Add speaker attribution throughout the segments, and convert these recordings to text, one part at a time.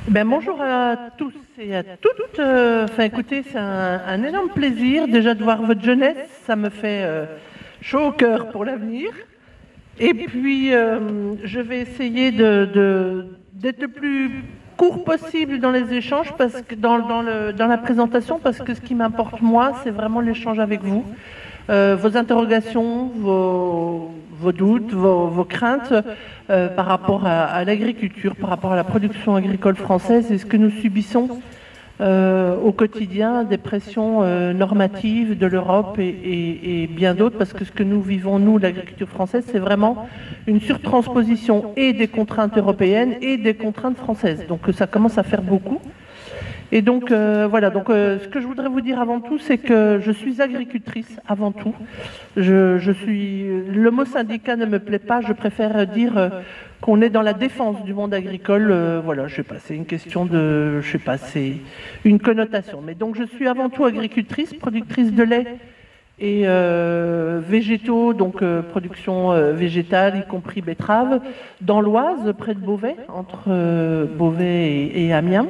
Speaker 1: Bonjour à tous et à toutes. Écoutez, c'est un énorme plaisir déjà de voir votre jeunesse. Ça me fait chaud au cœur pour l'avenir. Et puis, je vais essayer d'être le plus court possible dans les échanges, parce que dans la présentation, parce que ce qui m'importe moi, c'est vraiment l'échange avec vous. Vos interrogations, vos doutes, vos craintes par rapport à l'agriculture, par rapport à la production agricole française et ce que nous subissons au quotidien, des pressions normatives de l'Europe et bien d'autres, parce que ce que nous vivons, nous, l'agriculture française, c'est vraiment une surtransposition et des contraintes européennes et des contraintes françaises. Donc ça commence à faire beaucoup. Et donc, voilà, ce que je voudrais vous dire avant tout, c'est que je suis agricultrice avant tout. Le mot syndicat ne me plaît pas, je préfère dire qu'on est dans la défense du monde agricole. Voilà, je sais pas, c'est une question de, je sais pas, c'est une connotation. Mais donc, je suis avant tout agricultrice, productrice de lait et végétaux, donc production végétale, y compris betterave, dans l'Oise, près de Beauvais, entre Beauvais et Amiens.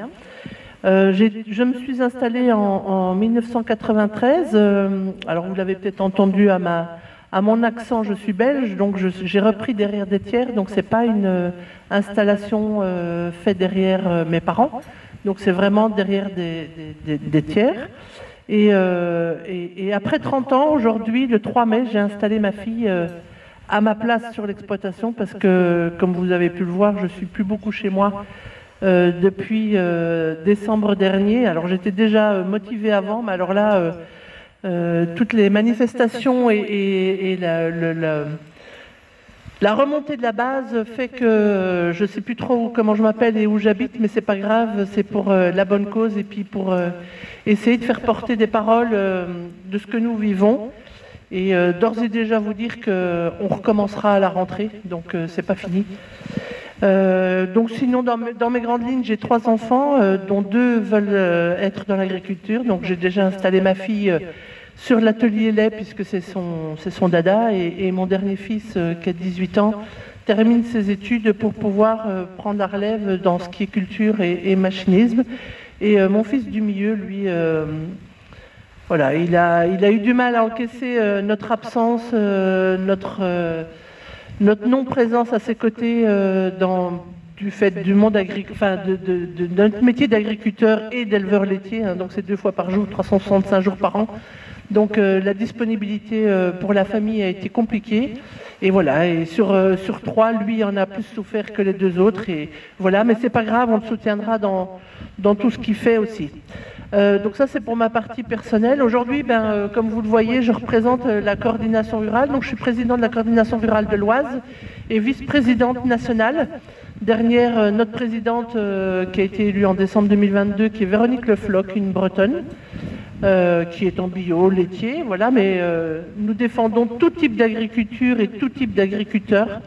Speaker 1: Je me suis installée en 1993. Alors, vous l'avez peut-être entendu à mon accent, je suis belge, donc j'ai repris derrière des tiers. Donc, c'est pas une installation faite derrière mes parents. Donc, c'est vraiment derrière des tiers. Et après 30 ans, aujourd'hui, le 3 mai, j'ai installé ma fille à ma place sur l'exploitation parce que, comme vous avez pu le voir, je suis plus beaucoup chez moi. Depuis décembre dernier. Alors j'étais déjà motivée avant, mais alors là, toutes les manifestations et la remontée de la base fait que je ne sais plus trop comment je m'appelle et où j'habite, mais c'est pas grave, c'est pour la bonne cause et puis pour essayer de faire porter des paroles de ce que nous vivons. Et d'ores et déjà vous dire qu'on recommencera à la rentrée, donc c'est pas fini. Donc sinon, dans mes grandes lignes, j'ai 3 enfants, dont 2 veulent être dans l'agriculture. Donc j'ai déjà installé ma fille sur l'atelier lait, puisque c'est son dada, et mon dernier fils, qui a 18 ans, termine ses études pour pouvoir prendre la relève dans ce qui est culture et machinisme. Et mon fils du milieu, lui, voilà, il a eu du mal à encaisser notre absence, notre non-présence à ses côtés du fait du monde agricole, enfin de notre métier d'agriculteur et d'éleveur laitier, hein, donc c'est 2 fois par jour, 365 jours par an. Donc la disponibilité pour la famille a été compliquée. Et voilà, et sur 3, lui en a plus souffert que les 2 autres. Et voilà, mais c'est pas grave, on le soutiendra dans tout ce qu'il fait aussi. Donc ça, c'est pour ma partie personnelle. Aujourd'hui, comme vous le voyez, je représente la coordination rurale. Donc je suis présidente de la coordination rurale de l'Oise et vice-présidente nationale. Dernière, notre présidente qui a été élue en décembre 2022, qui est Véronique Le Floch, une Bretonne, qui est en bio, laitier, voilà. Mais nous défendons tout type d'agriculture et tout type d'agriculteurs.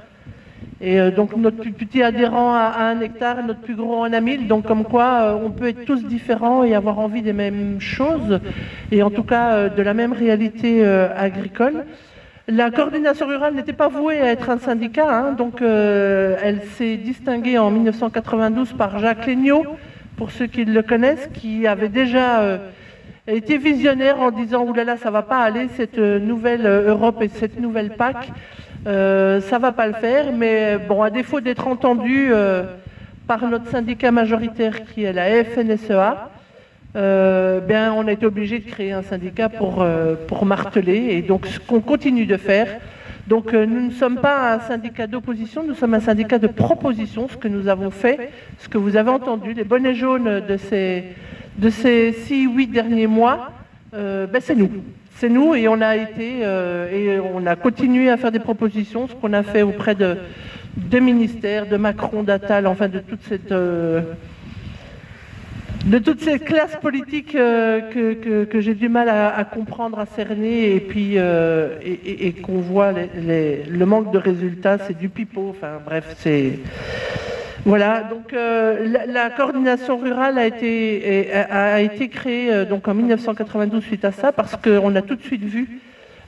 Speaker 1: Et donc notre plus petit adhérent a 1 hectare, notre plus gros en a 1000, donc comme quoi on peut être tous différents et avoir envie des mêmes choses, et en tout cas de la même réalité agricole. La coordination rurale n'était pas vouée à être un syndicat, hein, donc elle s'est distinguée en 1992 par Jacques Legnaud, pour ceux qui le connaissent, qui avait déjà été visionnaire en disant « oulala, ça va pas aller, cette nouvelle Europe et cette nouvelle PAC ». Ça va pas le faire, mais bon, à défaut d'être entendu par notre syndicat majoritaire qui est la FNSEA, on a été obligé de créer un syndicat pour marteler, et donc ce qu'on continue de faire. Donc nous ne sommes pas un syndicat d'opposition, nous sommes un syndicat de proposition. Ce que nous avons fait, ce que vous avez entendu, les bonnets jaunes de ces 6-8 derniers mois, c'est nous. C'est nous, et on a été et on a continué à faire des propositions, ce qu'on a fait auprès de ministères, de Macron, d'Attal, enfin de toutes ces classes politiques que j'ai du mal à comprendre, à cerner, et puis et qu'on voit le manque de résultats, c'est du pipeau. Enfin bref, c'est voilà. Donc la coordination rurale a été créée donc en 1992 suite à ça, parce qu'on a tout de suite vu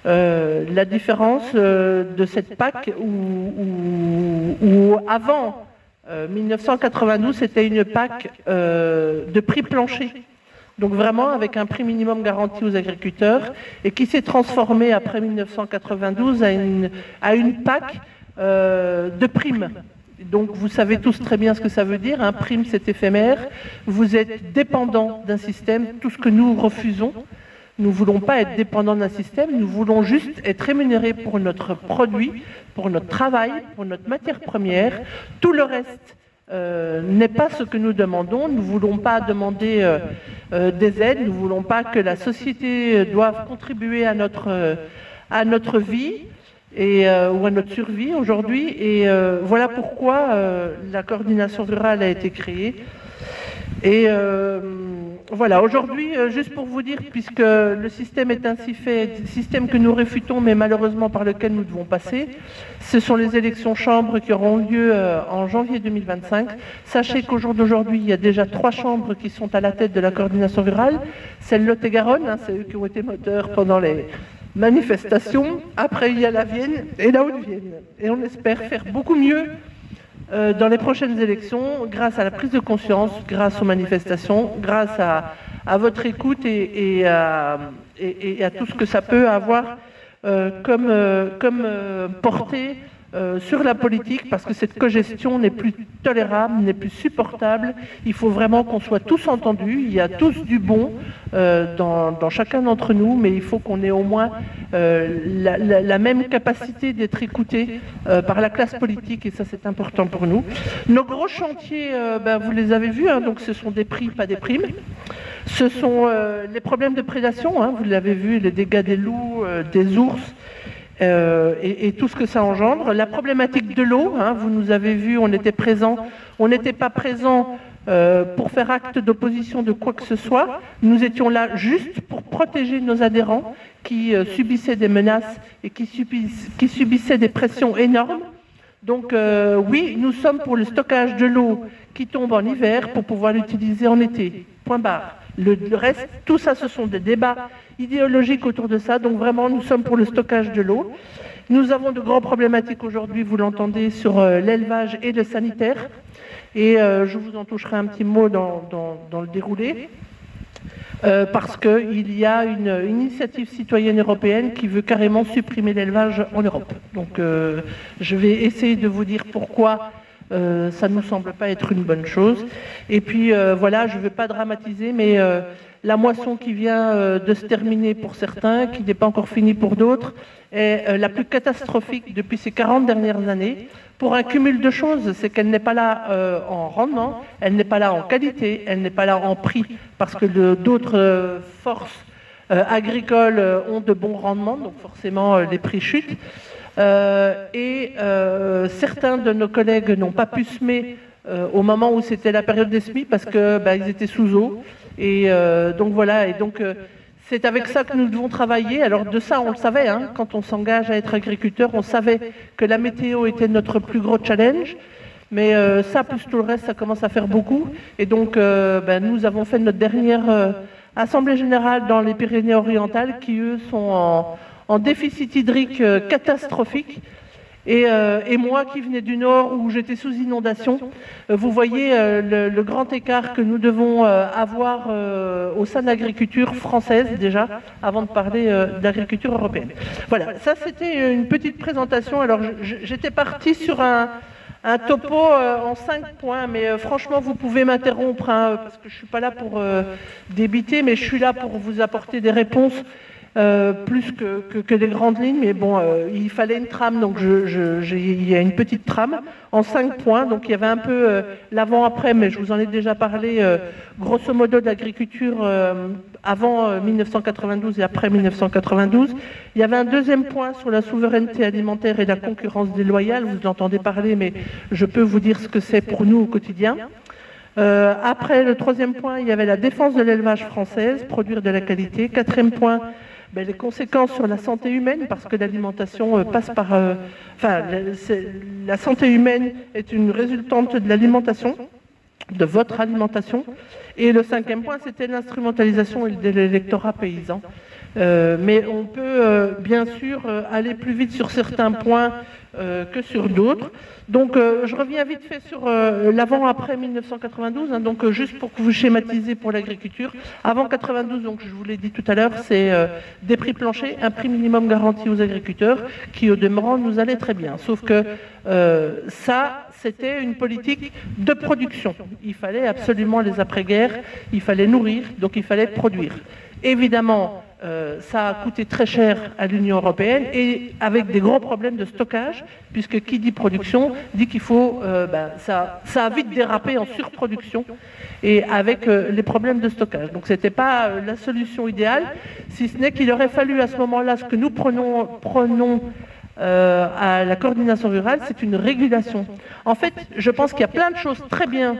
Speaker 1: la différence de cette PAC où avant 1992, c'était une PAC de prix plancher. Donc vraiment avec un prix minimum garanti aux agriculteurs et qui s'est transformée après 1992 à une PAC de primes. Donc vous savez tous très bien ce que ça veut dire. Un prime, c'est éphémère. Vous êtes dépendant d'un système, tout ce que nous refusons. Nous ne voulons pas être dépendants d'un système, nous voulons juste être rémunérés pour notre produit, pour notre travail, pour notre matière première. Tout le reste n'est pas ce que nous demandons. Nous ne voulons pas demander des aides, nous ne voulons pas que la société doive contribuer à notre vie ou à notre survie aujourd'hui. Et voilà pourquoi la coordination rurale a été créée. Et voilà, aujourd'hui, juste pour vous dire, puisque le système est ainsi fait, système que nous réfutons, mais malheureusement par lequel nous devons passer, ce sont les élections chambres qui auront lieu en janvier 2025. Sachez qu'au jour d'aujourd'hui, il y a déjà 3 chambres qui sont à la tête de la coordination rurale. C'est le Lot-et-Garonne, hein, c'est eux qui ont été moteurs pendant les manifestations. Après, il y a la Vienne et la Haute-Vienne. Et on espère faire beaucoup mieux dans les prochaines élections, grâce à la prise de conscience, grâce aux manifestations, grâce à votre écoute et à tout ce que ça peut avoir comme portée sur la politique, parce que cette cogestion n'est plus tolérable, n'est plus supportable. Il faut vraiment qu'on soit tous entendus. Il y a tous du bon dans chacun d'entre nous, mais il faut qu'on ait au moins la même capacité d'être écoutés par la classe politique, et ça c'est important pour nous. Nos gros chantiers, vous les avez vus, hein, donc ce sont des prix, pas des primes. Ce sont les problèmes de prédation, hein, vous l'avez vu, les dégâts des loups, des ours, et tout ce que ça engendre. La problématique de l'eau, hein, vous nous avez vu, on était présents, on n'était pas présents pour faire acte d'opposition de quoi que ce soit. Nous étions là juste pour protéger nos adhérents qui subissaient des menaces et qui subissaient des pressions énormes. Donc oui, nous sommes pour le stockage de l'eau qui tombe en hiver pour pouvoir l'utiliser en été. Point barre. Le reste, tout ça, ce sont des débats idéologiques autour de ça. Donc vraiment, nous sommes pour le stockage de l'eau. Nous avons de grandes problématiques aujourd'hui, vous l'entendez, sur l'élevage et le sanitaire. Et je vous en toucherai un petit mot dans le déroulé. Parce qu'il y a une initiative citoyenne européenne qui veut carrément supprimer l'élevage en Europe. Donc je vais essayer de vous dire pourquoi ça ne nous semble pas être une bonne chose. Et puis voilà, je ne veux pas dramatiser, mais la moisson qui vient de se terminer pour certains, qui n'est pas encore finie pour d'autres, est la plus catastrophique depuis ces 40 dernières années, pour un cumul de choses. C'est qu'elle n'est pas là en rendement, elle n'est pas là en qualité, elle n'est pas là en prix, parce que d'autres forces agricoles ont de bons rendements, donc forcément les prix chutent. Certains de nos collègues n'ont pas pu semer au moment où c'était la période des semis parce qu'ils étaient sous eau. Et donc voilà, c'est avec ça que nous devons travailler. Alors de ça, on le savait, hein, quand on s'engage à être agriculteur, on savait que la météo était notre plus gros challenge. Mais ça, plus tout le reste, ça commence à faire beaucoup. Et donc, nous avons fait notre dernière Assemblée Générale dans les Pyrénées-Orientales qui, eux, sont en déficit hydrique catastrophique. Et moi qui venais du Nord où j'étais sous inondation, vous voyez le grand écart que nous devons avoir au sein de l'agriculture française déjà, avant de parler de l'agriculture européenne. Voilà, ça c'était une petite présentation. Alors j'étais partie sur un topo en 5 points, mais franchement vous pouvez m'interrompre, hein, parce que je ne suis pas là pour débiter, mais je suis là pour vous apporter des réponses. Plus que des grandes lignes, mais bon, il fallait une trame, donc il y a une petite trame en 5 points, donc il y avait un peu l'avant-après, mais je vous en ai déjà parlé, grosso modo de l'agriculture avant 1992 et après 1992. Il y avait un deuxième point sur la souveraineté alimentaire et la concurrence déloyale, vous entendez parler, mais je peux vous dire ce que c'est pour nous au quotidien. Après le troisième point, il y avait la défense de l'élevage française, produire de la qualité. Quatrième point, les conséquences sur la santé humaine, parce que l'alimentation passe par... la santé humaine est une résultante de l'alimentation, de votre alimentation. Et le cinquième point, c'était l'instrumentalisation de l'électorat paysan. Mais on peut bien sûr aller plus vite sur certains points que sur d'autres. Donc je reviens vite fait sur l'avant-après 1992, hein, donc juste pour que vous schématisez pour l'agriculture. Avant 92, donc je vous l'ai dit tout à l'heure, c'est des prix planchers, un prix minimum garanti aux agriculteurs, qui au demeurant nous allait très bien. Sauf que ça, c'était une politique de production. Il fallait absolument les après-guerres, il fallait nourrir, donc il fallait produire. Évidemment, ça a coûté très cher à l'Union européenne et avec des gros problèmes de stockage, puisque qui dit production dit qu'il faut... ça a vite dérapé en surproduction et avec les problèmes de stockage. Donc ce n'était pas la solution idéale, si ce n'est qu'il aurait fallu à ce moment-là, ce que nous prenons à la coordination rurale, c'est une régulation. En fait, je pense qu'il y a plein de choses très bien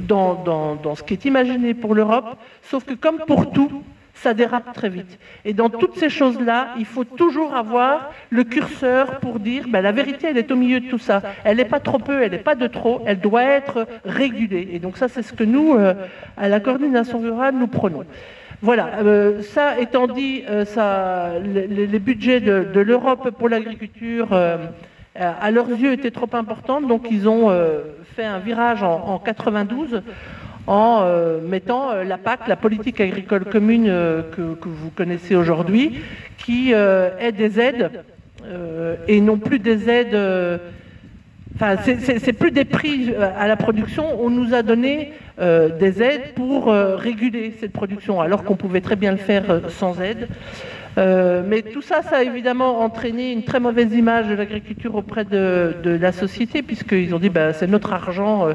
Speaker 1: dans ce qui est imaginé pour l'Europe, sauf que comme pour tout, ça dérape très vite. Et dans toutes ces choses-là, il faut toujours avoir le curseur pour dire la vérité, elle est au milieu de tout ça. Elle n'est pas trop peu, elle n'est pas de trop, elle doit être régulée. Et donc ça, c'est ce que nous, à la coordination rurale, nous prenons. Voilà, ça étant dit, les budgets de l'Europe pour l'agriculture, à leurs yeux, étaient trop importants, donc ils ont fait un virage en 92 en mettant la PAC, la politique agricole commune que vous connaissez aujourd'hui, qui est des aides et non plus des aides... Enfin, c'est plus des prix à la production, on nous a donné des aides pour réguler cette production, alors qu'on pouvait très bien le faire sans aide. Mais tout ça, ça a évidemment entraîné une très mauvaise image de l'agriculture auprès de la société, puisqu'ils ont dit c'est notre argent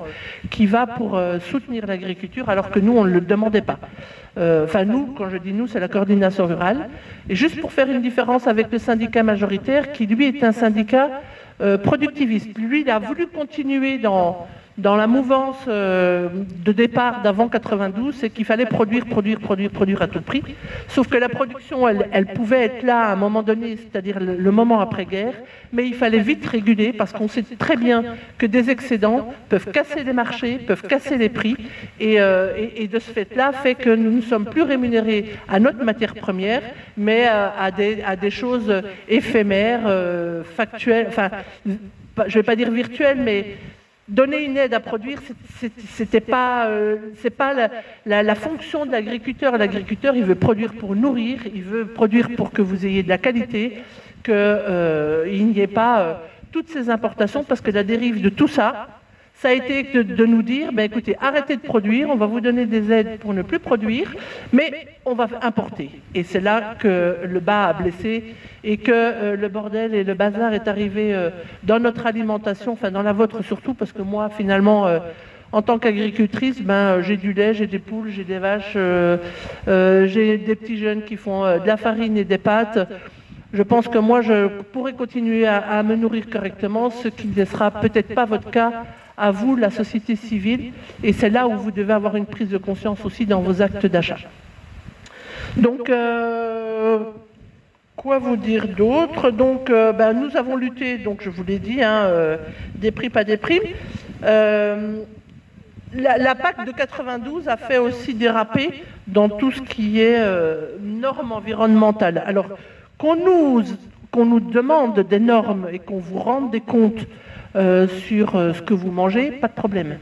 Speaker 1: qui va pour soutenir l'agriculture, alors que nous, on ne le demandait pas. Enfin, nous, quand je dis nous, c'est la coordination rurale. Et juste pour faire une différence avec le syndicat majoritaire, qui lui est un syndicat productiviste. Lui, il a voulu continuer dans la mouvance de départ d'avant 92, c'est qu'il fallait produire à tout prix. Sauf que la production, elle pouvait être là à un moment donné, c'est-à-dire le moment après-guerre, mais il fallait vite réguler parce qu'on sait très bien que des excédents peuvent casser les marchés, peuvent casser les prix, et de ce fait-là, fait que nous ne sommes plus rémunérés à notre matière première, mais à des choses éphémères, factuelles, enfin, je ne vais pas dire virtuelles, mais donner une aide à produire, c'est pas la fonction de l'agriculteur. L'agriculteur, il veut produire pour nourrir, il veut produire pour que vous ayez de la qualité, qu'il n'y ait pas toutes ces importations, parce que la dérive de tout ça, ça a été de nous dire, écoutez, arrêtez de produire, on va vous donner des aides pour ne plus produire, mais on va importer. Et c'est là que le bas a blessé et que le bordel et le bazar est arrivé dans notre alimentation, enfin dans la vôtre surtout, parce que moi, finalement, en tant qu'agricultrice, j'ai du lait, j'ai des poules, j'ai des vaches, j'ai des petits jeunes qui font de la farine et des pâtes. Je pense que moi, je pourrais continuer à me nourrir correctement, ce qui ne sera peut-être pas votre cas à vous, la société civile, et c'est là où vous devez avoir une prise de conscience aussi dans vos actes d'achat. Donc, quoi vous dire d'autre? Donc, nous avons lutté, donc je vous l'ai dit, des prix, pas des primes. La PAC de 92 a fait aussi déraper dans tout ce qui est normes environnementales. Alors, qu'on nous demande des normes et qu'on vous rende des comptes sur ce que vous mangez, pas de problème.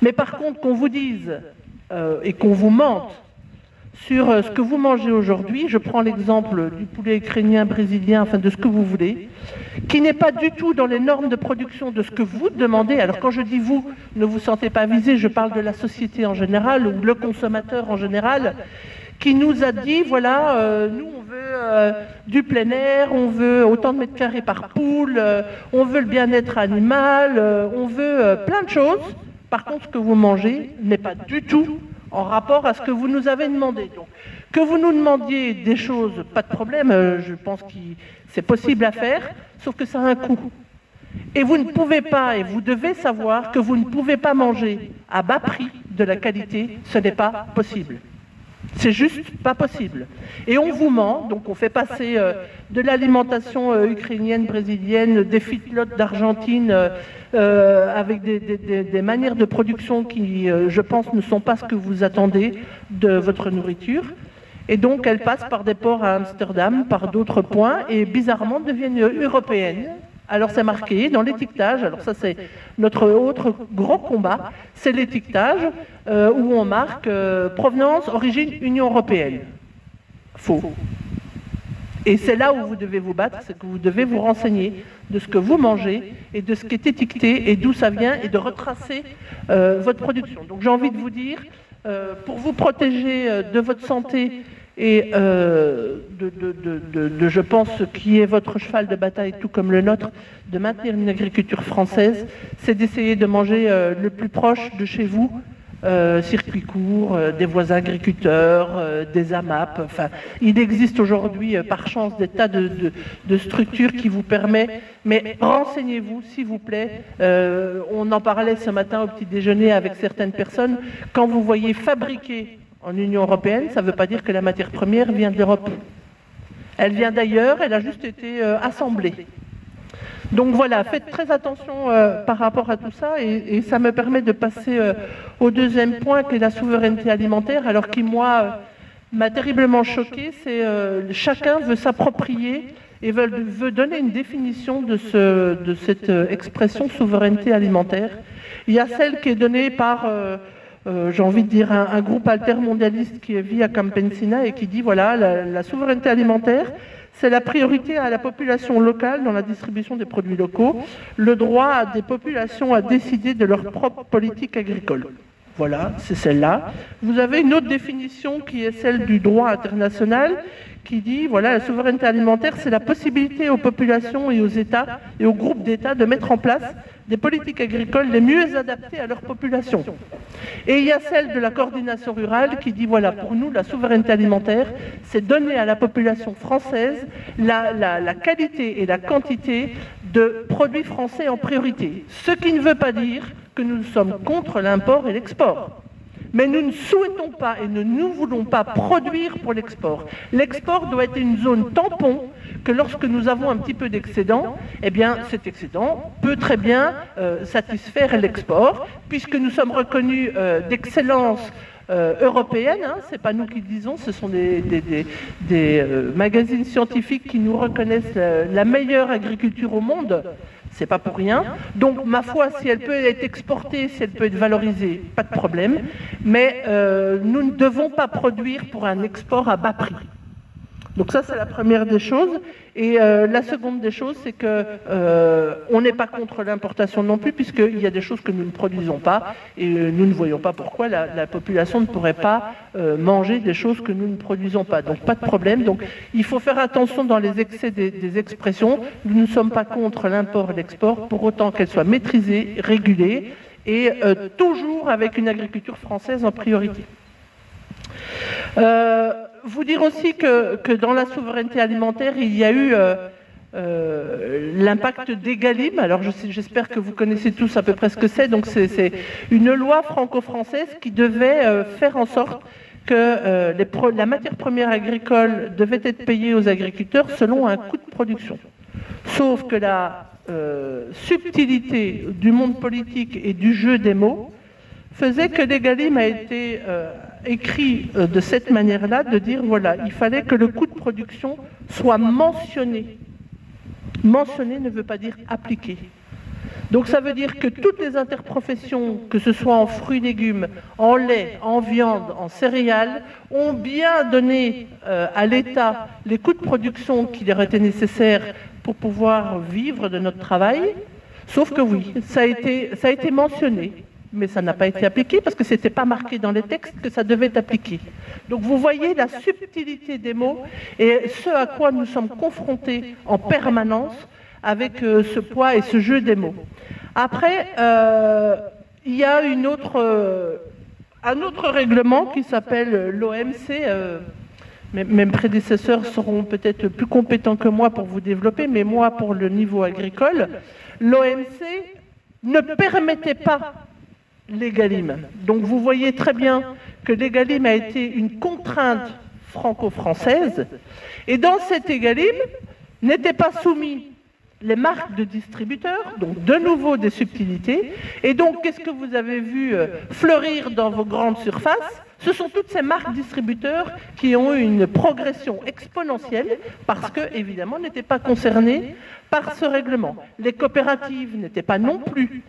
Speaker 1: Mais par contre, qu'on vous dise et qu'on vous mente sur ce que vous mangez aujourd'hui, je prends l'exemple du poulet ukrainien, brésilien, enfin de ce que vous voulez, qui n'est pas du tout dans les normes de production de ce que vous demandez. Alors quand je dis vous, ne vous sentez pas visé, je parle de la société en général ou le consommateur en général, qui nous a dit, voilà, nous on veut du plein air, on veut autant de mètres carrés par poule, on veut le bien-être animal, on veut plein de choses. Par contre, ce que vous mangez n'est pas du tout en rapport à ce que vous nous avez demandé. Donc, que vous nous demandiez des choses, pas de problème, je pense que c'est possible à faire, sauf que ça a un coût. Et vous ne pouvez pas, et vous devez savoir que vous ne pouvez pas manger à bas prix de la qualité, ce n'est pas possible. C'est juste pas possible. Et on vous ment, donc on fait passer de l'alimentation ukrainienne, brésilienne, des feedlots d'Argentine, avec des manières de production qui, je pense, ne sont pas ce que vous attendez de votre nourriture. Et donc elles passent par des ports à Amsterdam, par d'autres points, et bizarrement deviennent européennes. Alors c'est marqué dans l'étiquetage, alors ça c'est notre autre gros combat, c'est l'étiquetage où on marque provenance, origine, Union européenne. Faux. Et c'est là où vous devez vous battre, c'est que vous devez vous renseigner de ce que vous mangez et de ce qui est étiqueté et d'où ça vient et de retracer votre production. Donc j'ai envie de vous dire, pour vous protéger de votre santé et je pense, ce qui est votre cheval de bataille, tout comme le nôtre, de maintenir une agriculture française, c'est d'essayer de manger le plus proche de chez vous, circuits courts, des voisins agriculteurs, des AMAP. Enfin, il existe aujourd'hui, par chance, des tas de structures qui vous permettent, mais renseignez-vous, s'il vous plaît. On en parlait ce matin au petit déjeuner avec certaines personnes. Quand vous voyez fabriquer en Union européenne, ça ne veut pas dire que la matière première vient de l'Europe. Elle vient d'ailleurs, elle a juste été assemblée. Donc voilà, faites très attention par rapport à tout ça, et ça me permet de passer au deuxième point, qui est la souveraineté alimentaire. Alors qui, moi, m'a terriblement choquée, c'est chacun veut s'approprier et veut donner une définition de cette expression souveraineté alimentaire. Il y a celle qui est donnée par... j'ai envie de dire un groupe altermondialiste qui est Via Campesina et qui dit voilà, la souveraineté alimentaire, c'est la priorité à la population locale dans la distribution des produits locaux, le droit des populations à décider de leur propre politique agricole. Voilà, c'est celle-là. Vous avez une autre définition qui est celle du droit international qui dit, voilà, la souveraineté alimentaire, c'est la possibilité aux populations et aux États et aux groupes d'États de mettre en place des politiques agricoles les mieux adaptées à leur population. Et il y a celle de la coordination rurale qui dit, voilà, pour nous, la souveraineté alimentaire, c'est donner à la population française la qualité et la quantité de produits français en priorité. Ce qui ne veut pas dire que nous sommes contre l'import et l'export. Mais nous ne souhaitons pas et nous voulons pas produire pour l'export. L'export doit être une zone tampon que lorsque nous avons un petit peu d'excédent, eh bien cet excédent peut très bien satisfaire l'export, puisque nous sommes reconnus d'excellence européenne, hein, c'est pas nous qui le disons, ce sont des magazines scientifiques qui nous reconnaissent la meilleure agriculture au monde. C'est pas pour rien. Donc, ma foi, si elle peut être exportée, si elle peut être valorisée, pas de problème. Mais nous ne devons pas produire pour un export à bas prix. Donc ça, c'est la première des choses. Et la seconde des choses, c'est que on n'est pas contre l'importation non plus, puisqu'il y a des choses que nous ne produisons pas, et nous ne voyons pas pourquoi la population ne pourrait pas manger des choses que nous ne produisons pas. Donc pas de problème. Donc il faut faire attention dans les excès des expressions. Nous ne sommes pas contre l'import et l'export, pour autant qu'elles soient maîtrisées, régulées, et toujours avec une agriculture française en priorité. Vous dire aussi que dans la souveraineté alimentaire, il y a eu l'impact d'Egalim. Alors j'espère que vous connaissez tous à peu près ce que c'est. Donc c'est une loi franco-française qui devait faire en sorte que la matière première agricole devait être payée aux agriculteurs selon un coût de production. Sauf que la subtilité du monde politique et du jeu des mots faisait que l'Egalim a été écrit de cette manière-là, de dire, voilà, il fallait que le coût de production soit mentionné. Mentionné ne veut pas dire appliqué. Donc ça veut dire que toutes les interprofessions, que ce soit en fruits et légumes, en lait, en viande, en céréales, ont bien donné à l'État les coûts de production qui leur étaient nécessaires pour pouvoir vivre de notre travail. Sauf que oui, ça a été mentionné. Mais ça n'a pas été appliqué parce que ce n'était pas marqué dans les textes que ça devait être appliqué. Donc vous voyez la subtilité des mots et ce à quoi nous sommes confrontés en permanence avec ce poids et ce jeu des mots. Après, il y a un autre règlement qui s'appelle l'OMC. Mes prédécesseurs seront peut-être plus compétents que moi pour vous développer, mais moi, pour le niveau agricole, l'OMC ne permettait pas l'Egalim. Donc vous voyez très bien que l'Egalim a été une contrainte franco-française, et dans cet Egalim n'étaient pas soumis les marques de distributeurs, donc de nouveau des subtilités, et donc qu'est-ce que vous avez vu fleurir dans vos grandes surfaces? Ce sont toutes ces marques distributeurs qui ont eu une progression exponentielle parce que, évidemment, n'étaient pas concernées par ce règlement. Les coopératives n'étaient pas non plus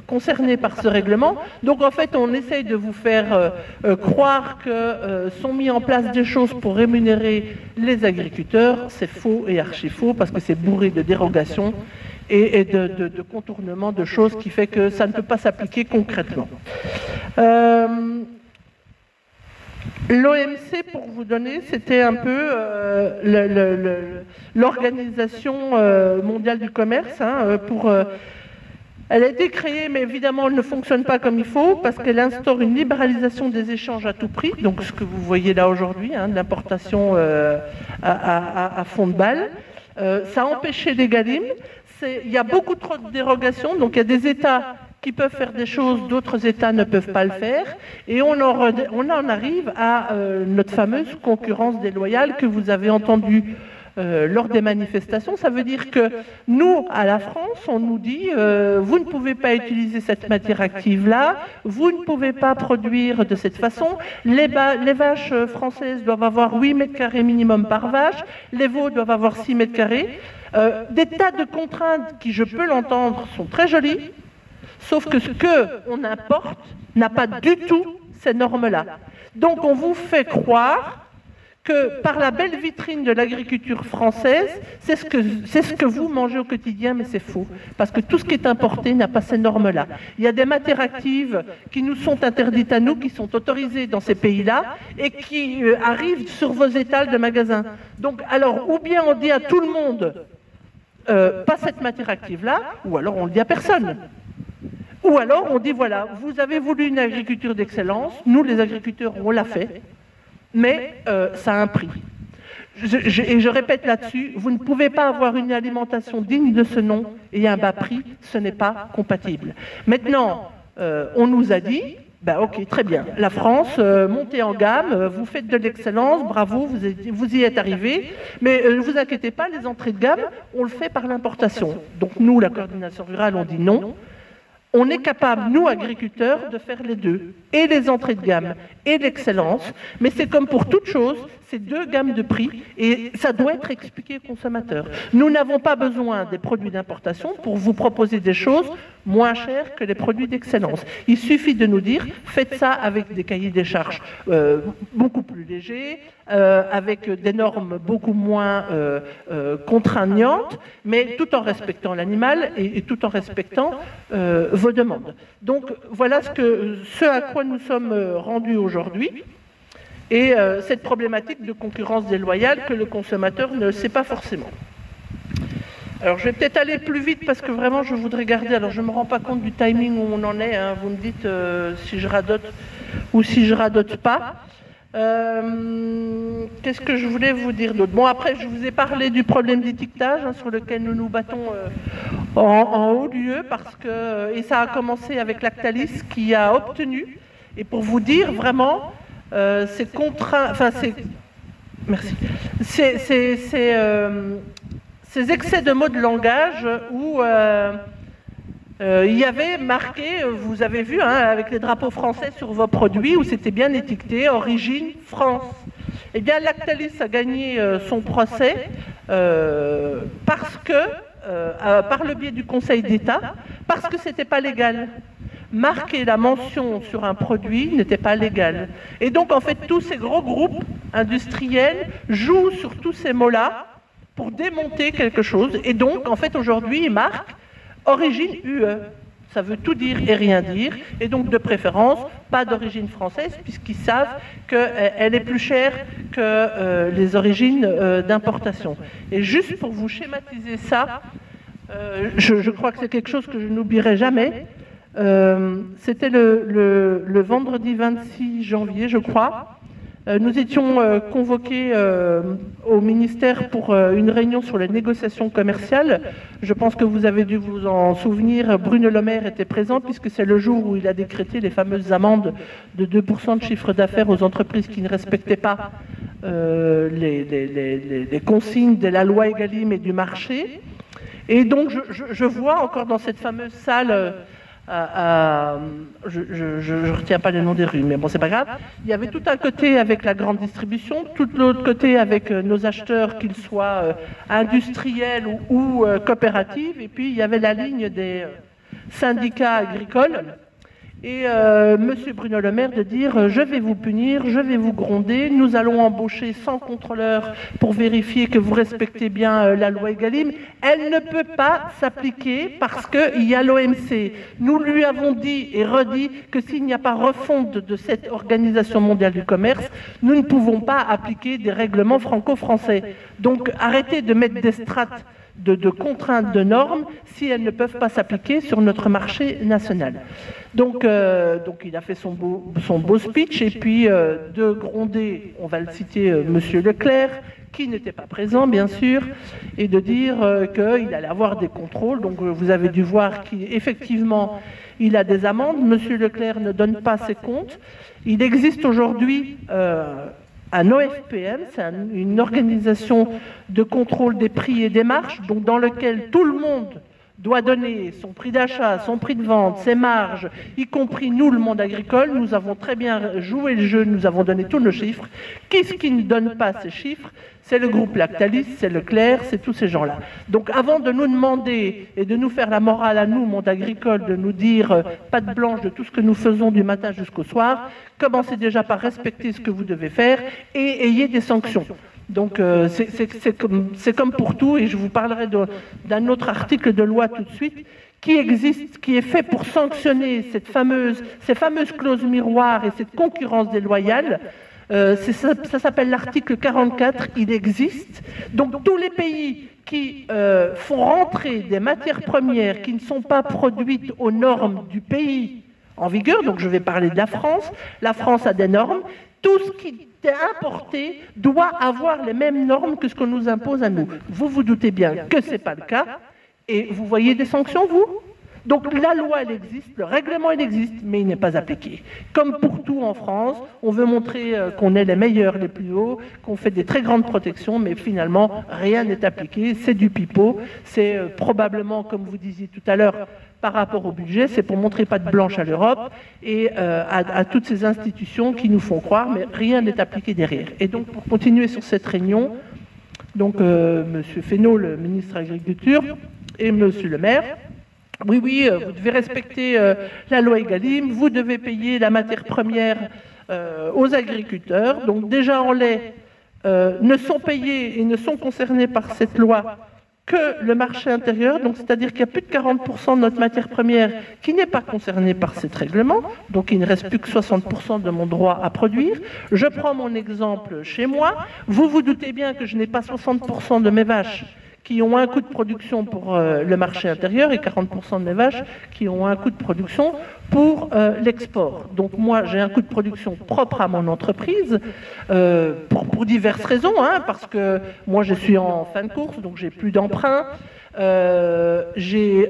Speaker 1: concernés par ce règlement. Donc en fait, on essaye de vous faire croire que sont mis en place des choses pour rémunérer les agriculteurs. C'est faux et archi faux parce que c'est bourré de dérogations et de contournements de choses qui fait que ça ne peut pas s'appliquer concrètement. L'OMC, pour vous donner, c'était un peu l'Organisation mondiale du commerce pour... Elle a été créée, mais évidemment, elle ne fonctionne pas comme il faut, parce qu'elle instaure une libéralisation des échanges à tout prix, donc ce que vous voyez là aujourd'hui, l'importation à fond de balle. Ça a empêché les Galim. Il y a beaucoup trop de dérogations, donc il y a des États qui peuvent faire des choses, d'autres États ne peuvent pas le faire, et on en arrive à notre fameuse concurrence déloyale que vous avez entendue lors des manifestations. Ça veut dire que nous, à la France, on nous dit vous ne pouvez pas utiliser cette matière active-là, vous ne pouvez pas produire de cette façon, les vaches françaises doivent avoir 8 mètres carrés minimum par vache, les veaux doivent avoir 6 mètres carrés. Des tas de contraintes qui, je peux l'entendre, sont très jolies, sauf que ce qu'on importe n'a pas du tout ces normes-là. Donc on vous fait croire que par la belle vitrine de l'agriculture française, c'est ce que vous mangez au quotidien, mais c'est faux. Parce que tout ce qui est importé n'a pas ces normes-là. Il y a des matières actives qui nous sont interdites à nous, qui sont autorisées dans ces pays-là, et qui arrivent sur vos étals de magasins. Donc, alors, ou bien on dit à tout le monde, pas cette matière active-là, ou alors on le dit à personne. Ou alors on dit, voilà, vous avez voulu une agriculture d'excellence, nous les agriculteurs, on l'a fait, mais ça a un prix. Et je répète là-dessus, vous ne pouvez pas avoir une alimentation digne de ce nom et un bas prix, ce n'est pas compatible. Maintenant, on nous a dit, ok, très bien, la France, montez en gamme, vous faites de l'excellence, bravo, vous y êtes arrivés, mais ne vous inquiétez pas, les entrées de gamme, on le fait par l'importation. Donc nous, la coordination rurale, on dit non. On est capable, nous, agriculteurs, de faire les deux, et les entrées de gamme, et l'excellence, mais c'est comme pour toute chose, c'est deux gammes de prix, et ça doit être expliqué aux consommateurs. Nous n'avons pas besoin des produits d'importation pour vous proposer des choses moins chères que les produits d'excellence. Il suffit de nous dire, faites ça avec des cahiers des charges beaucoup plus légers, avec des normes beaucoup moins contraignantes, mais tout en respectant l'animal et tout en respectant vos demandes. Donc voilà ce à quoi nous sommes rendus aujourd'hui, et cette problématique de concurrence déloyale que le consommateur ne sait pas forcément. Alors je vais peut-être aller plus vite parce que vraiment je voudrais garder, alors je ne me rends pas compte du timing où on en est, vous me dites si je radote ou si je radote pas. Qu'est-ce que je voulais vous dire d'autre? Bon, après je vous ai parlé du problème d'étiquetage sur lequel nous nous battons en haut lieu, parce que, et ça a commencé avec Lactalis qui a obtenu, et pour vous dire vraiment, c'est contraint, enfin c'est, merci, ces excès de mots de langage où il y avait marqué, vous avez vu, avec les drapeaux français sur vos produits, où c'était bien étiqueté, origine France. Eh bien, Lactalis a gagné son procès parce que, par le biais du Conseil d'État, parce que c'était pas légal. Marquer la mention sur un produit n'était pas légal. Et donc, en fait, tous ces gros groupes industriels jouent sur tous ces mots-là pour démonter quelque chose. Et donc, en fait, aujourd'hui, ils marquent origine UE. Ça veut tout dire et rien dire. Et donc, de préférence, pas d'origine française, puisqu'ils savent qu'elle est plus chère que les origines d'importation. Et juste pour vous schématiser ça, je crois que c'est quelque chose que je n'oublierai jamais. C'était le vendredi 26 janvier, je crois. Nous étions convoqués au ministère pour une réunion sur les négociations commerciales. Je pense que vous avez dû vous en souvenir, Bruno Le Maire était présent puisque c'est le jour où il a décrété les fameuses amendes de 2% de chiffre d'affaires aux entreprises qui ne respectaient pas les consignes de la loi Egalim et du marché. Et donc je vois encore dans cette fameuse salle je retiens pas les noms des rues, mais bon, c'est pas grave. Il y avait tout un côté avec la grande distribution, tout l'autre côté avec nos acheteurs, qu'ils soient industriels ou coopératives, et puis il y avait la ligne des syndicats agricoles. Et Monsieur Bruno Le Maire de dire je vais vous punir, je vais vous gronder, nous allons embaucher 100 contrôleurs pour vérifier que vous respectez bien la loi Egalim. Elle ne peut pas s'appliquer parce qu'il y a l'OMC. Nous lui avons dit et redit que s'il n'y a pas refonte de cette Organisation mondiale du commerce, nous ne pouvons pas appliquer des règlements franco-français. Donc arrêtez de mettre des strates de contraintes, de normes, si elles ne peuvent pas s'appliquer sur notre marché national. Donc il a fait son beau speech, et puis de gronder, on va le citer, Monsieur Leclerc, qui n'était pas présent, bien sûr, et de dire qu'il allait avoir des contrôles. Donc vous avez dû voir qu'effectivement, il a des amendes. Monsieur Leclerc ne donne pas ses comptes. Il existe aujourd'hui un OFPM, c'est une organisation de contrôle des prix et des marges, donc dans lequel tout le monde doit donner son prix d'achat, son prix de vente, ses marges, y compris nous, le monde agricole. Nous avons très bien joué le jeu, nous avons donné tous nos chiffres. Qui ne donne pas ces chiffres? C'est le groupe Lactalis, c'est Leclerc, c'est tous ces gens-là. Donc avant de nous demander et de nous faire la morale à nous, monde agricole, de nous dire patte blanche de tout ce que nous faisons du matin jusqu'au soir, commencez déjà par respecter ce que vous devez faire et ayez des sanctions. Donc c'est comme pour tout, et je vous parlerai d'un autre article de loi tout de suite, qui existe, qui est fait pour sanctionner ces fameuses clauses miroirs et cette concurrence déloyale. Ça s'appelle l'article 44, il existe. Donc tous les pays qui font rentrer des matières premières qui ne sont pas produites aux normes du pays en vigueur, donc je vais parler de la France a des normes, tout ce qui est importé doit avoir les mêmes normes que ce qu'on nous impose à nous. Vous vous doutez bien que ce n'est pas le cas, et vous voyez des sanctions, vous ? Donc la loi, elle existe, le règlement, il existe, mais il n'est pas appliqué. Comme pour tout en France, on veut montrer qu'on est les meilleurs, les plus hauts, qu'on fait des très grandes protections, mais finalement, rien n'est appliqué, c'est du pipeau. C'est probablement, comme vous disiez tout à l'heure, par rapport au budget, c'est pour montrer patte blanche à l'Europe et à toutes ces institutions qui nous font croire, mais rien n'est appliqué derrière. Et donc, pour continuer sur cette réunion, donc M. Fesneau, le ministre de l'Agriculture, et M. Le Maire, oui, vous devez respecter la loi Egalim, vous devez payer la matière première aux agriculteurs. Donc déjà en lait, ne sont payés et ne sont concernés par cette loi que le marché intérieur, donc c'est-à-dire qu'il y a plus de 40% de notre matière première qui n'est pas concernée par cet règlement, donc il ne reste plus que 60% de mon droit à produire. Je prends mon exemple chez moi, vous vous doutez bien que je n'ai pas 60% de mes vaches qui ont un coût de production pour le marché intérieur et 40% de mes vaches qui ont un coût de production pour l'export. Donc moi, j'ai un coût de production propre à mon entreprise pour diverses raisons, parce que moi, je suis en fin de course, donc j'ai plus d'emprunt. J'ai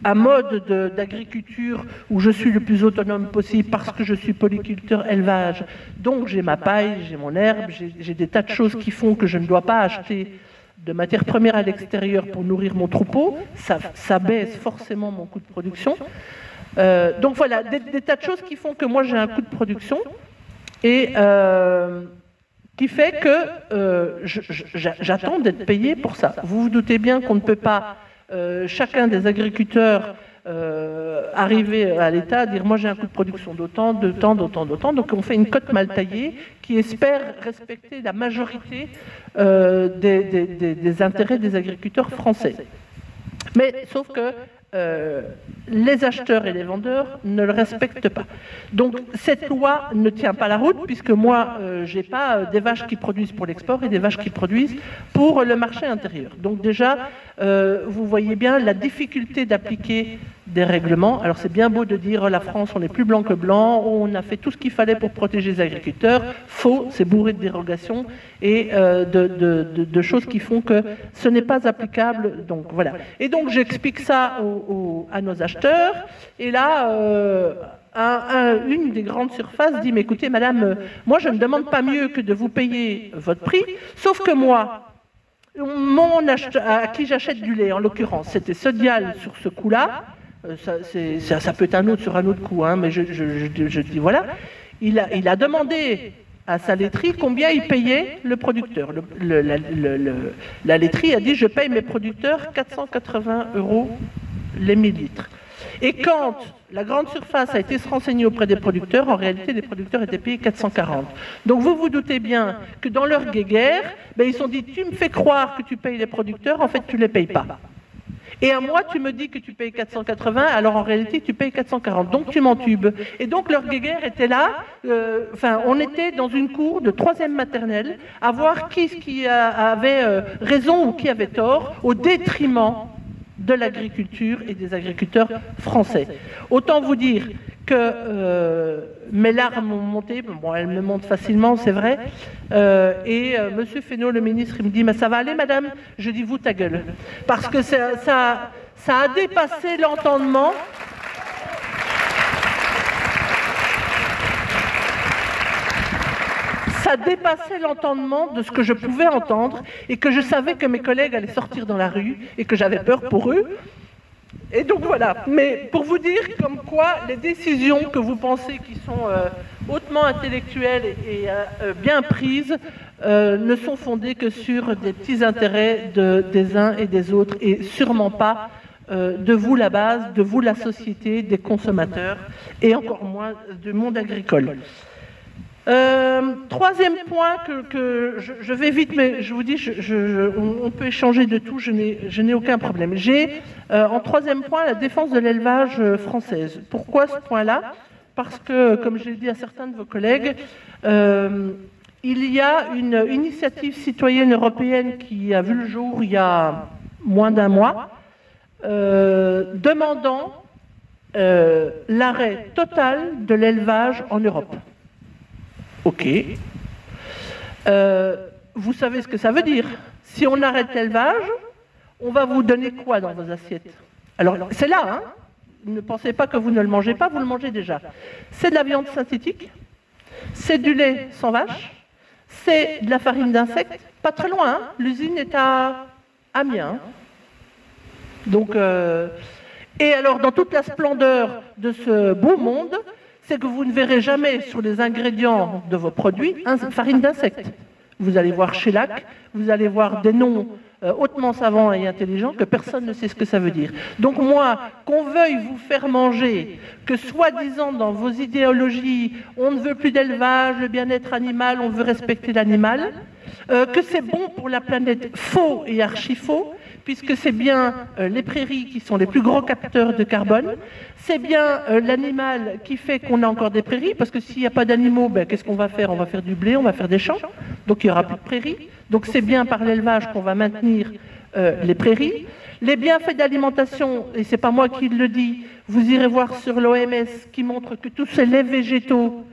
Speaker 1: un mode d'agriculture où je suis le plus autonome possible parce que je suis polyculteur élevage. Donc j'ai ma paille, j'ai mon herbe, j'ai des tas de choses qui font que je ne dois pas acheter de matières premières à l'extérieur pour nourrir mon troupeau, ça baisse forcément mon coût de production. Donc voilà, des tas de choses qui font que moi j'ai un coût de production et qui fait que j'attends d'être payé pour ça. Vous vous doutez bien qu'on ne peut pas, chacun des agriculteurs, arriver à l'État à dire moi j'ai un coût de production d'autant, donc on fait une cote mal taillée qui espère respecter la majorité des intérêts des agriculteurs français. Mais sauf que les acheteurs et les vendeurs ne le respectent pas. Donc cette loi ne tient pas la route puisque moi j'ai pas des vaches qui produisent pour l'export et des vaches qui produisent pour le marché intérieur. Donc déjà vous voyez bien la difficulté d'appliquer des règlements. Alors c'est bien beau de dire la France on est plus blanc que blanc, on a fait tout ce qu'il fallait pour protéger les agriculteurs. Faux, c'est bourré de dérogations et de choses qui font que ce n'est pas applicable. Donc voilà. Et donc j'explique ça à nos acheteurs. Et là, une des grandes surfaces dit mais écoutez madame, moi je ne demande pas mieux que de vous payer votre prix, sauf que moi, mon acheteur, à qui j'achète du lait, en l'occurrence, c'était Sodial sur ce coup-là, ça peut être un autre sur un autre coup, hein, mais je dis voilà. Il a demandé à sa laiterie combien il payait le producteur. La laiterie a dit je paye mes producteurs 480 € les millilitres. Et quand la grande surface a été se renseigner auprès des producteurs, en réalité les producteurs étaient payés 440. Donc vous vous doutez bien que dans leur guéguerre, ils se sont dit tu me fais croire que tu payes les producteurs, en fait tu ne les payes pas. Et à moi, tu me dis que tu payes 480, alors en réalité, tu payes 440. Donc, tu m'entubes. Et donc, leur guéguerre était là. On était dans une cour de 3e maternelle à voir qui avait raison ou qui avait tort, au détriment de l'agriculture et des agriculteurs français. Autant vous dire que mes larmes ont monté, bon, elles me montent facilement, c'est vrai, Monsieur Fesneau, le ministre, il me dit « Mais ça va aller, madame ?» Je dis « Vous, ta gueule !» Parce que ça a dépassé l'entendement. Ça dépassait l'entendement de ce que je pouvais entendre et que je savais que mes collègues allaient sortir dans la rue et que j'avais peur pour eux. Et donc voilà, mais pour vous dire comme quoi les décisions que vous pensez qui sont hautement intellectuelles et bien prises ne sont fondées que sur des petits intérêts des uns et des autres et sûrement pas de vous la base, de vous la société, des consommateurs et encore moins du monde agricole. Troisième point que je vais vite, mais je vous dis, on peut échanger de tout, je n'ai aucun problème. J'ai en troisième point la défense de l'élevage française. Pourquoi ce point-là? Parce que, comme je l'ai dit à certains de vos collègues, il y a une initiative citoyenne européenne qui a vu le jour il y a moins d'1 mois, demandant l'arrêt total de l'élevage en Europe. Ok. Vous savez ce que ça veut dire. Si on arrête l'élevage, on va vous donner quoi dans vos assiettes? Alors, c'est là, hein. Ne pensez pas que vous ne le mangez pas, vous le mangez déjà. C'est de la viande synthétique, c'est du lait sans vache, c'est de la farine d'insectes, pas très loin, hein. L'usine est à Amiens. Donc, et alors, dans toute la splendeur de ce beau monde, c'est que vous ne verrez jamais sur les ingrédients de vos produits farine d'insectes. Vous allez voir shellac, vous allez voir des noms hautement savants et intelligents que personne ne sait ce que ça veut dire. Donc moi, qu'on veuille vous faire manger, que soi-disant dans vos idéologies, on ne veut plus d'élevage, le bien-être animal, on veut respecter l'animal, que c'est bon pour la planète, faux et archi-faux, puisque c'est bien les prairies qui sont les plus gros capteurs de carbone, c'est bien l'animal qui fait qu'on a encore des prairies, parce que s'il n'y a pas d'animaux, qu'est-ce qu'on va faire? On va faire du blé, on va faire des champs, donc il n'y aura plus de prairies. Donc c'est bien par l'élevage qu'on va maintenir les prairies. Les bienfaits d'alimentation, et ce n'est pas moi qui le dis, vous irez voir sur l'OMS qui montre que tous ces laits végétaux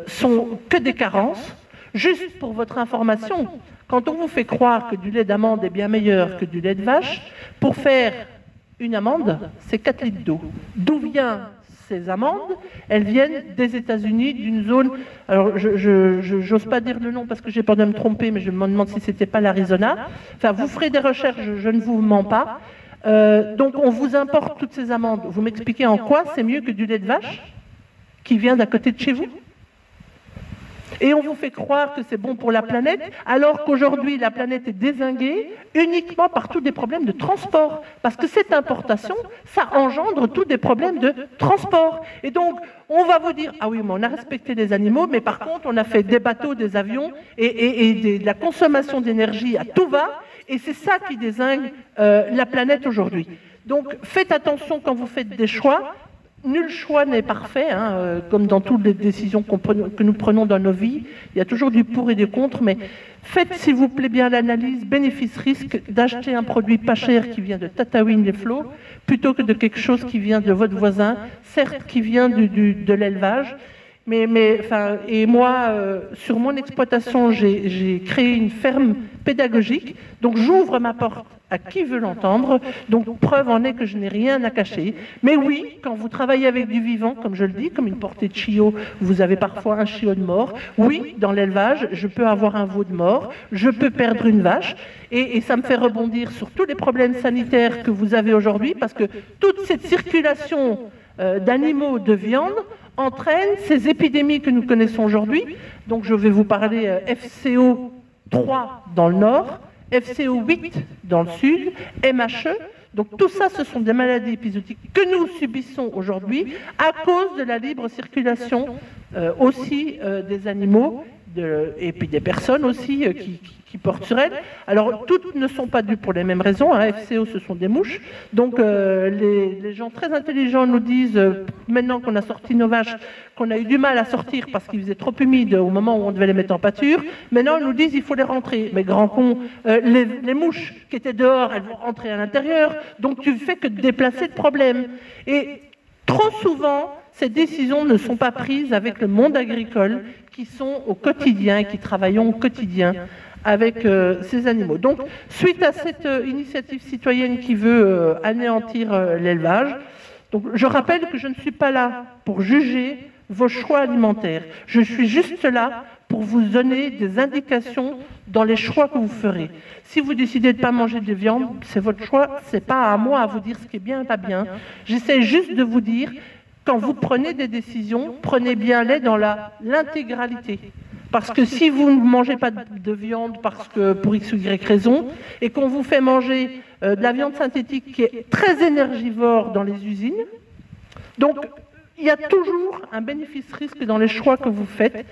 Speaker 1: sont que des carences. Juste pour votre information, quand on vous fait croire que du lait d'amande est bien meilleur que du lait de vache, pour faire une amande, c'est 4 litres d'eau. D'où viennent ces amandes? Elles viennent des États-Unis, d'une zone... Alors, je n'ose pas dire le nom parce que j'ai peur de me tromper, mais je me demande si ce n'était pas l'Arizona. Enfin, vous ferez des recherches, je ne vous mens pas. Donc, on vous importe toutes ces amandes. Vous m'expliquez en quoi c'est mieux que du lait de vache qui vient d'à côté de chez vous? Et on vous fait croire que c'est bon pour la planète, alors qu'aujourd'hui, la planète est dézinguée uniquement par tous des problèmes de transport. Parce que cette importation, ça engendre tous des problèmes de transport. Et donc, on va vous dire, ah oui, mais on a respecté les animaux, mais par contre, on a fait des bateaux, des avions, et de la consommation d'énergie à tout va, et c'est ça qui dézingue la planète aujourd'hui. Donc, faites attention quand vous faites des choix. Nul choix n'est parfait, hein, comme dans toutes les décisions que nous prenons dans nos vies. Il y a toujours du pour et du contre, mais faites s'il vous plaît bien l'analyse bénéfice-risque d'acheter un produit pas cher qui vient de Tataouine-les-Flots plutôt que de quelque chose qui vient de votre voisin, certes qui vient de l'élevage. Et moi, sur mon exploitation, j'ai créé une ferme pédagogique, donc j'ouvre ma porte à qui veut l'entendre. Donc, preuve en est que je n'ai rien à cacher. Mais oui, quand vous travaillez avec du vivant, comme je le dis, comme une portée de chiots, vous avez parfois un chiot de mort. Oui, dans l'élevage, je peux avoir un veau de mort, je peux perdre une vache. Et ça me fait rebondir sur tous les problèmes sanitaires que vous avez aujourd'hui, parce que toute cette circulation d'animaux, de viande, entraîne ces épidémies que nous connaissons aujourd'hui. Donc, je vais vous parler FCO 3 dans le nord, FCO 8 dans le sud, MHE. Donc tout ça, ce sont des maladies épisodiques que nous subissons aujourd'hui à cause de la libre circulation aussi des animaux et puis des personnes aussi qui portent sur elles. Alors toutes ne sont pas dues pour les mêmes raisons. FCO, ce sont des mouches. Donc les gens très intelligents nous disent, maintenant qu'on a sorti nos vaches, qu'on a eu du mal à sortir parce qu'ils faisaient trop humides au moment où on devait les mettre en pâture. Maintenant, ils nous disent il faut les rentrer. Mais grand con, les mouches qui étaient dehors, elles vont rentrer à l'intérieur. Donc tu ne fais que déplacer le problème. Et trop souvent, ces décisions ne sont pas prises avec le monde agricole qui sont au quotidien, qui travaillons au quotidien avec ces animaux. Donc, suite à cette initiative citoyenne qui veut anéantir l'élevage, donc je rappelle que je ne suis pas là pour juger vos choix alimentaires. Je suis juste là pour vous donner des indications dans les choix que vous ferez. Si vous décidez de ne pas manger de viande, c'est votre choix, c'est pas à moi à vous dire ce qui est bien et pas bien. J'essaie juste de vous dire, quand vous prenez des décisions, prenez bien les dans l'intégralité. Parce que si vous ne mangez pas de viande parce que pour X ou Y raison, et qu'on vous fait manger de la viande synthétique qui est très énergivore dans les usines, donc il y a toujours un bénéfice-risque dans les choix que vous faites.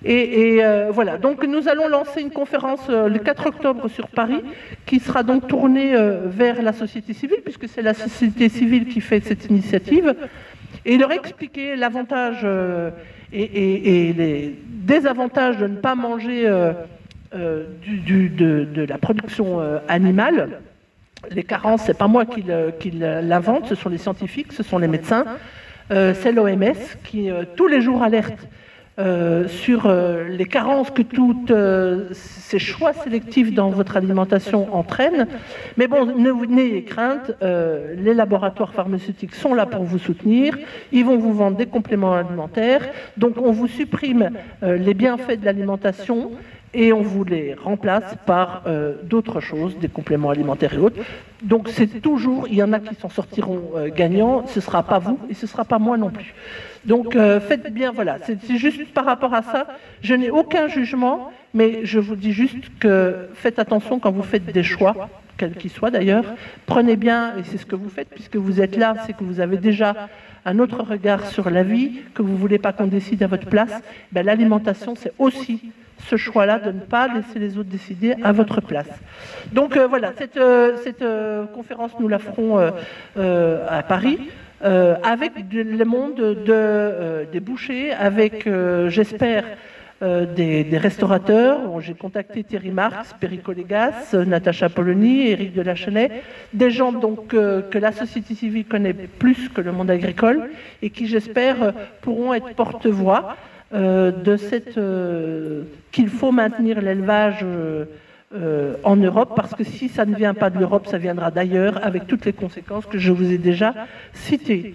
Speaker 1: Et voilà, donc nous allons lancer une conférence le 4 octobre sur Paris, qui sera donc tournée vers la société civile, puisque c'est la société civile qui fait cette initiative, et leur expliquer l'avantage et les désavantages de ne pas manger de la production animale. Les carences, ce n'est pas moi qui l'invente, ce sont les scientifiques, ce sont les médecins, c'est l'OMS qui tous les jours alerte sur les carences que tous ces choix sélectifs dans votre alimentation entraînent. Mais bon, n'ayez crainte, les laboratoires pharmaceutiques sont là pour vous soutenir, ils vont vous vendre des compléments alimentaires, donc on vous supprime les bienfaits de l'alimentation et on vous les remplace par d'autres choses, des compléments alimentaires et autres. Donc c'est toujours, il y en a qui s'en sortiront gagnants, ce ne sera pas vous et ce ne sera pas moi non plus. Donc faites bien, voilà, c'est juste par rapport à ça, je n'ai aucun jugement, mais je vous dis juste que faites attention quand vous faites des choix, quels qu'ils soient d'ailleurs, prenez bien, et c'est ce que vous faites, puisque vous êtes là, c'est que vous avez déjà un autre regard sur la vie, que vous ne voulez pas qu'on décide à votre place, ben, l'alimentation c'est aussi ce choix-là de ne pas laisser les autres décider à votre place. Donc voilà, cette conférence, nous la ferons à Paris, avec le monde des bouchers, avec, j'espère, des restaurateurs. Bon, j'ai contacté Thierry Marx, Perico Légas, Natacha Polony, Éric Delachenay, des gens donc, que la société civile connaît plus que le monde agricole et qui, j'espère, pourront être porte-voix de cette qu'il faut maintenir l'élevage en Europe, parce que si ça ne vient pas de l'Europe, ça viendra d'ailleurs, avec toutes les conséquences que je vous ai déjà citées.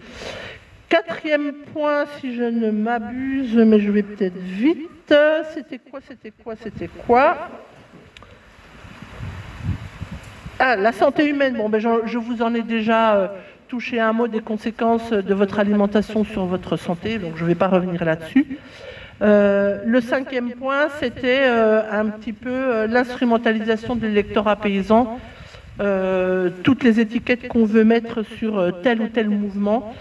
Speaker 1: Quatrième point, si je ne m'abuse, mais je vais peut-être vite, c'était quoi Ah, la santé humaine. Bon, ben, je vous en ai déjà touché un mot des conséquences de votre alimentation sur votre santé, donc je ne vais pas revenir là-dessus. Le cinquième point, c'était un petit peu l'instrumentalisation de l'électorat paysan, toutes les étiquettes qu'on veut mettre sur tel ou tel mouvement,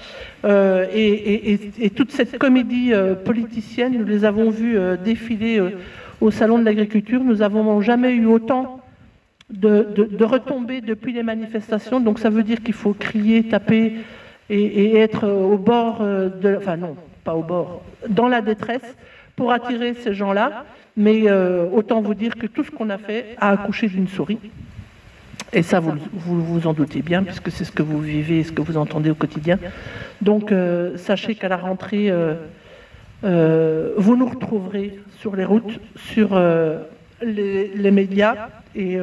Speaker 1: et toute cette comédie politicienne, nous les avons vus défiler au Salon de l'Agriculture. Nous n'avons jamais eu autant de retombées depuis les manifestations, donc ça veut dire qu'il faut crier, taper et être au bord enfin non, pas au bord, dans la détresse pour attirer ces gens-là, mais autant vous dire que tout ce qu'on a fait a accouché d'une souris. Et ça, vous vous en doutez bien, puisque c'est ce que vous vivez et ce que vous entendez au quotidien. Donc, sachez qu'à la rentrée, vous nous retrouverez sur les routes, sur les médias, et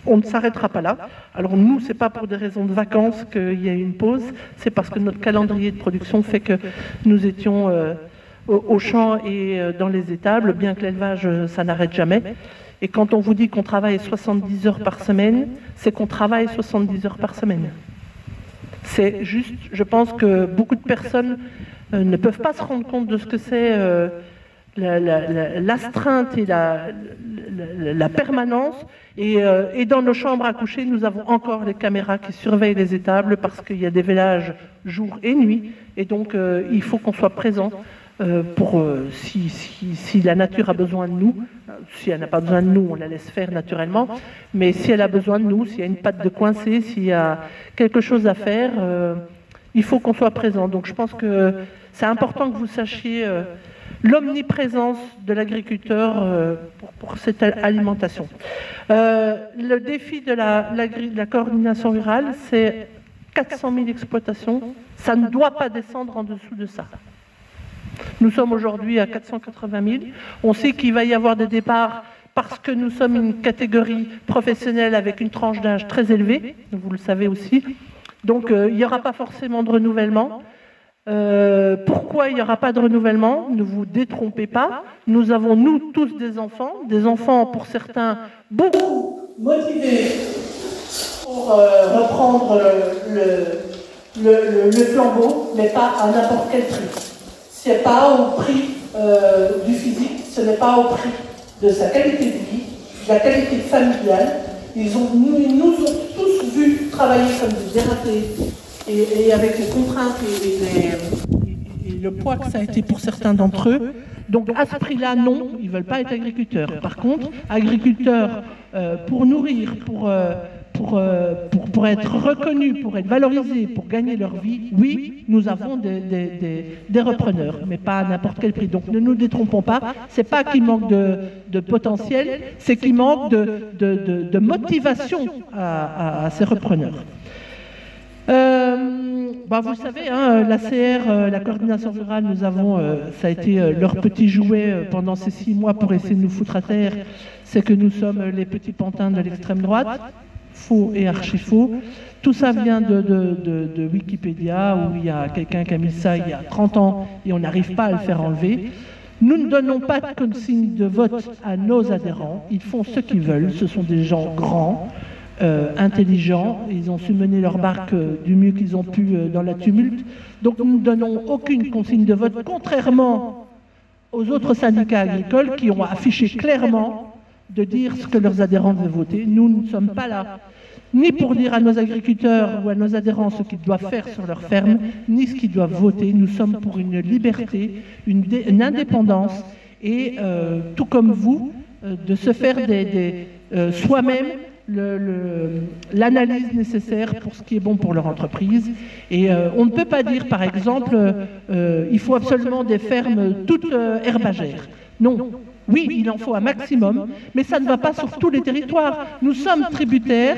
Speaker 1: on ne s'arrêtera pas là. Alors nous, c'est pas pour des raisons de vacances qu'il y a une pause, c'est parce que notre calendrier de production fait que nous étions au champ et dans les étables, bien que l'élevage, ça n'arrête jamais. Et quand on vous dit qu'on travaille 70 heures par semaine, c'est qu'on travaille 70 heures par semaine. C'est juste, je pense que beaucoup de personnes ne peuvent pas se rendre compte de ce que c'est l'astreinte et la permanence. Et dans nos chambres à coucher, nous avons encore les caméras qui surveillent les étables parce qu'il y a des vélages jour et nuit. Et donc, il faut qu'on soit présent si la nature a besoin de nous. Si elle n'a pas besoin de nous, on la laisse faire naturellement. Mais si elle a besoin de nous, s'il y a une patte de coincée, s'il y a quelque chose à faire, il faut qu'on soit présent. Donc je pense que c'est important que vous sachiez l'omniprésence de l'agriculteur pour cette alimentation. Le défi de la coordination rurale, c'est 400 000 exploitations. Ça ne doit pas descendre en dessous de ça. Nous sommes aujourd'hui à 480 000. On sait qu'il va y avoir des départs parce que nous sommes une catégorie professionnelle avec une tranche d'âge très élevée, vous le savez aussi. Donc il n'y aura pas forcément de renouvellement. Pourquoi il n'y aura pas de renouvellement? Ne vous détrompez pas. Nous avons, nous, tous des enfants pour certains beaucoup motivés pour reprendre le flambeau, mais pas à n'importe quel prix. Ce n'est pas au prix du physique, ce n'est pas au prix de sa qualité de vie, de la qualité familiale. Ils nous ont tous vus travailler comme des dératés et avec les contraintes et le poids que ça a été pour certains d'entre eux. Donc à ce prix-là, non, ils ne veulent pas être agriculteurs. Par contre, agriculteurs pour nourrir, pour être reconnus, pour être valorisés, pour gagner leur vie, oui, nous avons des repreneurs, mais pas à n'importe quel prix. Donc ne nous détrompons pas, c'est pas qu'il manque de potentiel, c'est qu'il manque de motivation à ces repreneurs. Vous savez, hein, l'ACR, la coordination rurale, nous avons, ça a été leur petit jouet pendant ces 6 mois pour essayer de nous foutre à terre, c'est que nous sommes les petits pantins de l'extrême droite. Faux et archi-faux. Tout ça vient de Wikipédia, où il y a quelqu'un qui a mis ça il y a 30 ans et on n'arrive pas à le faire enlever. Nous ne donnons pas de consigne de vote à nos adhérents. Ils font ce qu'ils veulent. Ce sont des gens grands, intelligents. Ils ont su mener leur barque du mieux qu'ils ont pu dans la tumulte. Donc nous ne donnons aucune consigne de vote, contrairement aux autres syndicats agricoles qui ont affiché clairement de dire ce que leurs adhérents veulent voter. Nous ne sommes pas là, ni pour dire à nos agriculteurs ou à nos adhérents ce qu'ils doivent faire sur leur ferme, ni ce qu'ils doivent voter. Nous sommes pour une liberté, une indépendance, et tout comme vous, de se faire soi-même l'analyse nécessaire pour ce qui est bon pour leur entreprise. Et on ne peut pas dire, par exemple, il faut absolument des fermes toutes herbagères. Non. Oui, il en faut un maximum, mais ça ne va pas sur tous les territoires. Nous sommes tributaires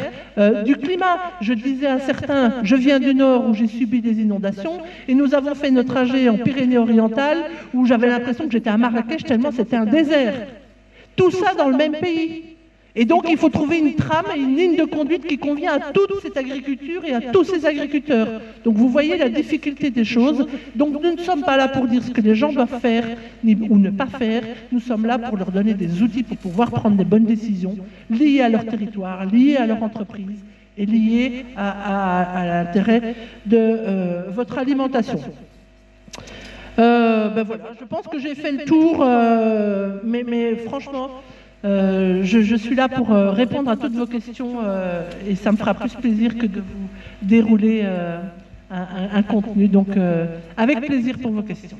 Speaker 1: du climat. Je disais à certains, je viens du Nord où j'ai subi des inondations, et nous avons fait notre trajet en Pyrénées-Orientales où j'avais l'impression que j'étais à Marrakech tellement c'était un désert. Tout ça dans le même pays. Et donc il faut trouver une trame et une ligne de conduite qui convient à toute cette agriculture et à tous ces agriculteurs. Donc vous voyez la difficulté des choses. Donc nous ne sommes pas là pour dire ce que les gens doivent faire ou ne pas faire. Nous sommes là pour leur donner des outils pour pouvoir prendre des bonnes décisions liées à leur territoire, liées à leur entreprise et liées à l'intérêt de votre alimentation. Voilà, je pense que j'ai fait le tour, mais franchement... je suis là pour répondre à toutes vos questions et ça me fera plus plaisir que de vous dérouler un contenu. Donc, avec plaisir pour vos questions.